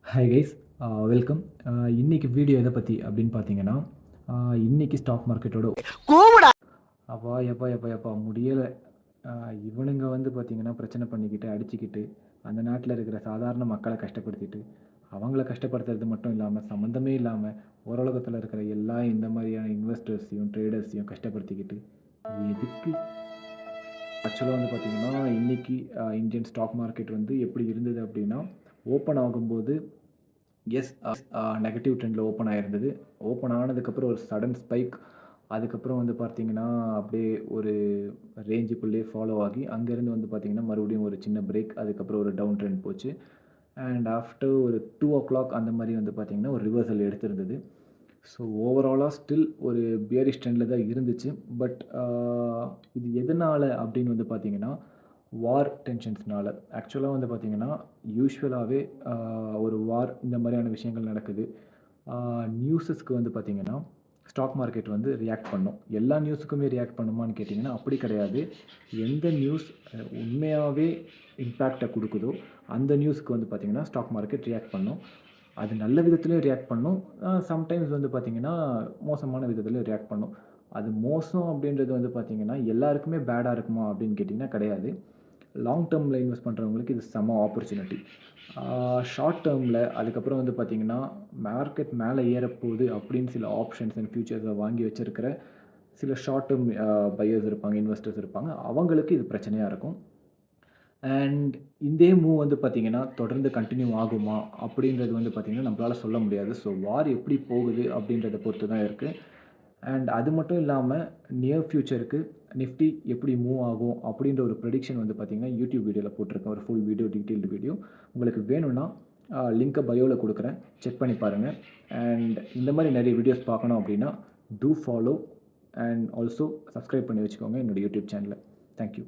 Hi guys, welcome. இன்னைக்கு video எதை பற்றி அப்படின்னு பார்த்தீங்கன்னா, இன்னைக்கு ஸ்டாக் மார்க்கெட்டோட அப்பா எப்பா எப்பா எப்பா முடியலை. இவனுங்க வந்து பார்த்தீங்கன்னா பிரச்சனை பண்ணிக்கிட்டு அடிச்சுக்கிட்டு அந்த நாட்டில் இருக்கிற சாதாரண மக்களை கஷ்டப்படுத்திட்டு அவங்கள கஷ்டப்படுத்துறது மட்டும் இல்லாமல் சம்மந்தமே இல்லாமல் உலகத்தில் இருக்கிற எல்லா இந்த மாதிரியான இன்வெஸ்டர்ஸையும் ட்ரேடர்ஸையும் கஷ்டப்படுத்திக்கிட்டு எதுக்கு? ஆக்சுவலாக வந்து பார்த்தீங்கன்னா இன்றைக்கி இந்தியன் ஸ்டாக் மார்க்கெட் வந்து எப்படி இருந்தது அப்படின்னா, ஓப்பன் ஆகும்போது எஸ் நெகட்டிவ் ட்ரெண்டில் ஓப்பன் ஆகிருந்தது. ஓப்பன் ஆனதுக்கப்புறம் ஒரு சடன் ஸ்பைக். அதுக்கப்புறம் வந்து பார்த்தீங்கன்னா அப்படியே ஒரு ரேஞ்சுக்குள்ளேயே ஃபாலோ ஆகி அங்கேருந்து வந்து பார்த்தீங்கன்னா மறுபடியும் ஒரு சின்ன பிரேக். அதுக்கப்புறம் ஒரு டவுன் ட்ரெண்ட் போச்சு. அண்ட் ஆஃப்டர் ஒரு 2:00 அந்த மாதிரி வந்து பார்த்தீங்கன்னா ஒரு ரிவர்சல் எடுத்திருந்தது. ஸோ ஓவராலாக ஸ்டில் ஒரு பியரிஷ் ட்ரெண்டில் தான் இருந்துச்சு. பட் இது எதனால் அப்படின்னு வந்து பார்த்தீங்கன்னா வார் டென்ஷன்ஸ்னால. ஆக்சுவலாக வந்து பார்த்தீங்கன்னா யூஷுவலாகவே ஒரு வார் இந்த மாதிரியான விஷயங்கள் நடக்குது. நியூஸஸ்க்கு வந்து பார்த்தீங்கன்னா ஸ்டாக் மார்க்கெட் வந்து ரியாக்ட் பண்ணும். எல்லா நியூஸுக்குமே ரியாக்ட் பண்ணுமான்னு கேட்டிங்கன்னா அப்படி கிடையாது. எந்த நியூஸ் உண்மையாகவே இம்பேக்டை கொடுக்குதோ அந்த நியூஸுக்கு வந்து பார்த்தீங்கன்னா ஸ்டாக் மார்க்கெட் ரியாக்ட் பண்ணும். அது நல்ல விதத்துலையும் ரியாக்ட் பண்ணும். சம்டைம்ஸ் வந்து பார்த்தீங்கன்னா மோசமான விதத்துலையும் ரியாக்ட் பண்ணும். அது மோசம் அப்படின்றது வந்து பார்த்தீங்கன்னா எல்லாருக்குமே பேடாக இருக்குமா அப்படின்னு கேட்டிங்கன்னா கிடையாது. லாங் டேர்மில் இன்வெஸ்ட் பண்ணுறவங்களுக்கு இது செம ஆப்பர்ச்சுனிட்டி. ஷார்ட் டேர்மில் அதுக்கப்புறம் வந்து பார்த்திங்கன்னா மார்க்கெட் மேலே ஏறப்போகுது அப்படின்னு சில ஆப்ஷன்ஸ் அண்ட் ஃபியூச்சர்ஸை வாங்கி வச்சுருக்கிற சில ஷார்ட் டேர்ம் பையர்ஸ் இருப்பாங்க, இன்வெஸ்டர்ஸ் இருப்பாங்க. அவங்களுக்கு இது பிரச்சனையாக இருக்கும். அண்ட் இதே மூவ் வந்து பார்த்திங்கன்னா தொடர்ந்து கண்டினியூ ஆகுமா அப்படின்றது வந்து பார்த்திங்கன்னா நம்மளால் சொல்ல முடியாது. ஸோ வார் எப்படி போகுது அப்படின்றத பொறுத்து தான் இருக்குது. அண்ட் அது மட்டும் இல்லாமல் நியர் ஃப்யூச்சருக்கு நிஃப்டி எப்படி மூவ் ஆகும் அப்படின்ற ஒரு ப்ரெடிக்ஷன் வந்து பார்த்திங்கன்னா யூடியூப் வீடியோவில் போட்டிருக்கேன். ஒரு ஃபுல் வீடியோ, டீட்டெயில்டு வீடியோ. உங்களுக்கு வேணும்னா லிங்க்கை பயோவில் கொடுக்குறேன், செக் பண்ணி பாருங்கள். அண்ட் இந்த மாதிரி நிறைய வீடியோஸ் பார்க்கணும் அப்படின்னா do follow and also subscribe பண்ணி வச்சுக்கோங்க என்னோடய யூடியூப் சேனலை. தேங்க்யூ.